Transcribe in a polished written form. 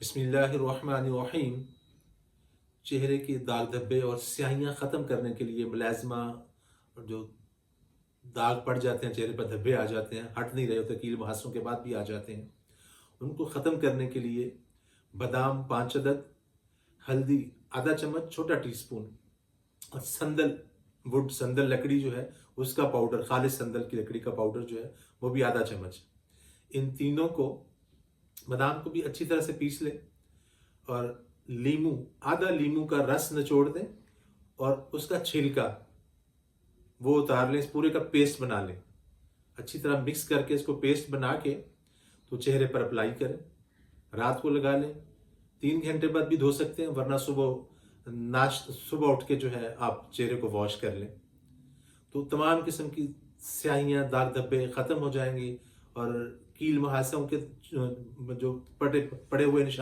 बिस्मिल्लाहिर्रहमानिर्रहीम। चेहरे के दाग धब्बे और स्याहियाँ ख़त्म करने के लिए मुलाज़मा और जो दाग पड़ जाते हैं, चेहरे पर धब्बे आ जाते हैं, हट नहीं रहे होते, कील मुहासों के बाद भी आ जाते हैं, उनको ख़त्म करने के लिए बादाम 5 अदद, हल्दी आधा चम्मच छोटा टीस्पून और संदल लकड़ी जो है उसका पाउडर, खालिस संदल की लकड़ी का पाउडर जो है वो भी आधा चम्मच। इन तीनों को, बादाम को भी अच्छी तरह से पीस लें और आधा लीमू का रस निचोड़ दें और उसका छिलका वो उतार लें, इस पूरे का पेस्ट बना लें। अच्छी तरह मिक्स करके इसको पेस्ट बना के तो चेहरे पर अप्लाई करें, रात को लगा लें। 3 घंटे बाद भी धो सकते हैं, वरना सुबह उठ के जो है आप चेहरे को वॉश कर लें तो तमाम किस्म की स्याहियाँ, दाग धब्बे ख़त्म हो जाएंगी और कील मुहासों के जो पड़े हुए निशान